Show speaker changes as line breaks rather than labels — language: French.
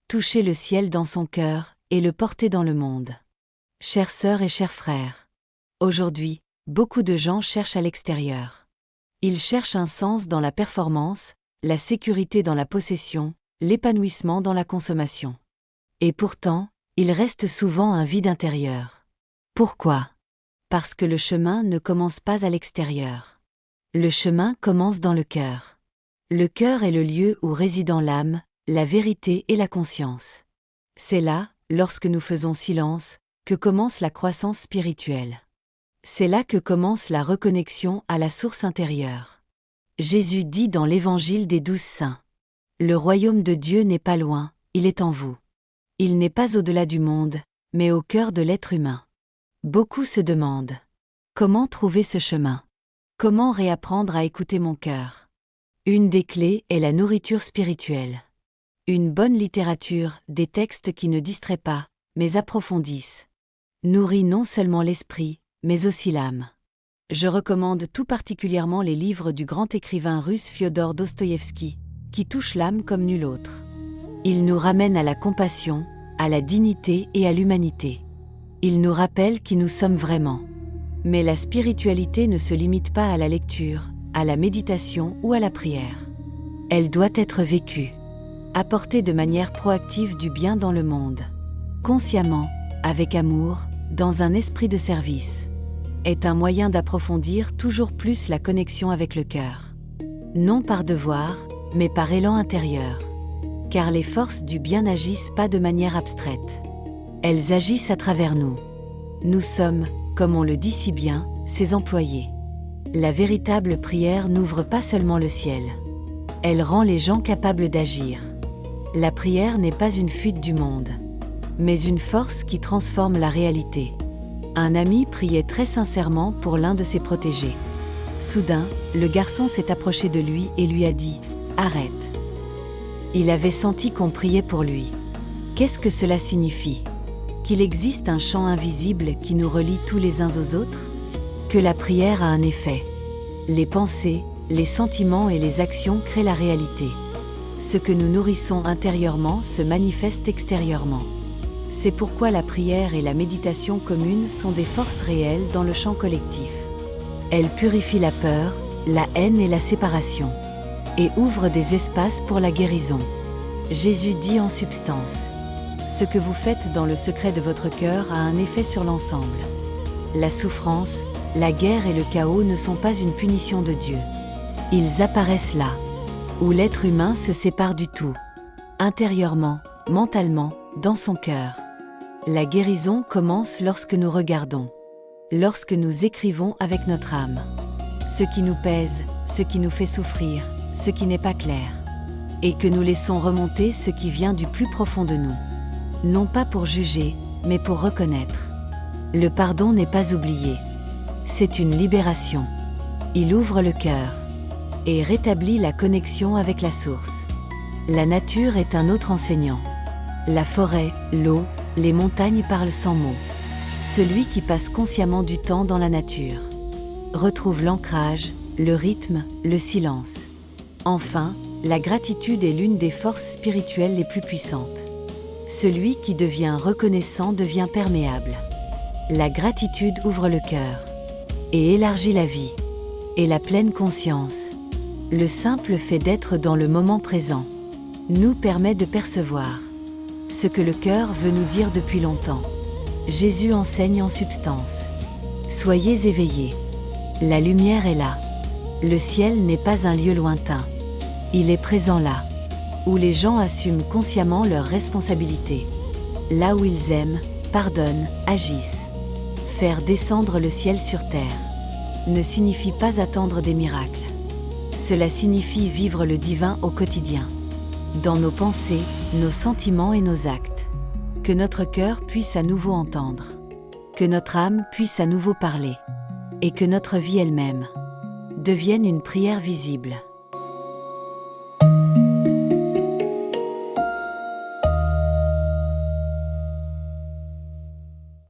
Toucher le ciel dans son cœur et le porter dans le monde. Chères sœurs et chers frères, aujourd'hui, beaucoup de gens cherchent à l'extérieur. Ils cherchent un sens dans la performance, la sécurité dans la possession, l'épanouissement dans la consommation. Et pourtant, il reste souvent un vide intérieur. Pourquoi ? Parce que le chemin ne commence pas à l'extérieur. Le chemin commence dans le cœur. Le cœur est le lieu où résident l'âme, la vérité et la conscience. C'est là, lorsque nous faisons silence, que commence la croissance spirituelle. C'est là que commence la reconnexion à la source intérieure. Jésus dit dans l'Évangile des 12 saints : « Le royaume de Dieu n'est pas loin, il est en vous. Il n'est pas au-delà du monde, mais au cœur de l'être humain. » Beaucoup se demandent : comment trouver ce chemin ? Comment réapprendre à écouter mon cœur ? Une des clés est la nourriture spirituelle. Une bonne littérature, des textes qui ne distraient pas, mais approfondissent, nourrit non seulement l'esprit, mais aussi l'âme. Je recommande tout particulièrement les livres du grand écrivain russe Fyodor Dostoïevski, qui touchent l'âme comme nul autre. Ils nous ramènent à la compassion, à la dignité et à l'humanité. Ils nous rappellent qui nous sommes vraiment. Mais la spiritualité ne se limite pas à la lecture, à la méditation ou à la prière. Elle doit être vécue. Apporter de manière proactive du bien dans le monde. Consciemment, avec amour, dans un esprit de service. Est un moyen d'approfondir toujours plus la connexion avec le cœur. Non par devoir, mais par élan intérieur. Car les forces du bien n'agissent pas de manière abstraite. Elles agissent à travers nous. Nous sommes, comme on le dit si bien, ses employés. La véritable prière n'ouvre pas seulement le ciel. Elle rend les gens capables d'agir. La prière n'est pas une fuite du monde, mais une force qui transforme la réalité. Un ami priait très sincèrement pour l'un de ses protégés. Soudain, le garçon s'est approché de lui et lui a dit : « Arrête !» Il avait senti qu'on priait pour lui. Qu'est-ce que cela signifie ? Qu'il existe un champ invisible qui nous relie tous les uns aux autres ? Que la prière a un effet. Les pensées, les sentiments et les actions créent la réalité. Ce que nous nourrissons intérieurement se manifeste extérieurement. C'est pourquoi la prière et la méditation commune sont des forces réelles dans le champ collectif. Elles purifient la peur, la haine et la séparation, et ouvrent des espaces pour la guérison. Jésus dit en substance : « Ce que vous faites dans le secret de votre cœur a un effet sur l'ensemble. » La souffrance, la guerre et le chaos ne sont pas une punition de Dieu. Ils apparaissent là, où l'être humain se sépare du tout, intérieurement, mentalement, dans son cœur. La guérison commence lorsque nous regardons, lorsque nous écrivons avec notre âme. Ce qui nous pèse, ce qui nous fait souffrir, ce qui n'est pas clair. Et que nous laissons remonter ce qui vient du plus profond de nous. Non pas pour juger, mais pour reconnaître. Le pardon n'est pas oublié. C'est une libération. Il ouvre le cœur et rétablit la connexion avec la source. La nature est un autre enseignant. La forêt, l'eau, les montagnes parlent sans mots. Celui qui passe consciemment du temps dans la nature retrouve l'ancrage, le rythme, le silence. Enfin, la gratitude est l'une des forces spirituelles les plus puissantes. Celui qui devient reconnaissant devient perméable. La gratitude ouvre le cœur et élargit la vie et la pleine conscience. Le simple fait d'être dans le moment présent nous permet de percevoir ce que le cœur veut nous dire depuis longtemps. Jésus enseigne en substance : soyez éveillés. La lumière est là. Le ciel n'est pas un lieu lointain. Il est présent là, où les gens assument consciemment leurs responsabilités. Là où ils aiment, pardonnent, agissent. Faire descendre le ciel sur terre ne signifie pas attendre des miracles. Cela signifie vivre le divin au quotidien, dans nos pensées, nos sentiments et nos actes. Que notre cœur puisse à nouveau entendre, que notre âme puisse à nouveau parler, et que notre vie elle-même devienne une prière visible.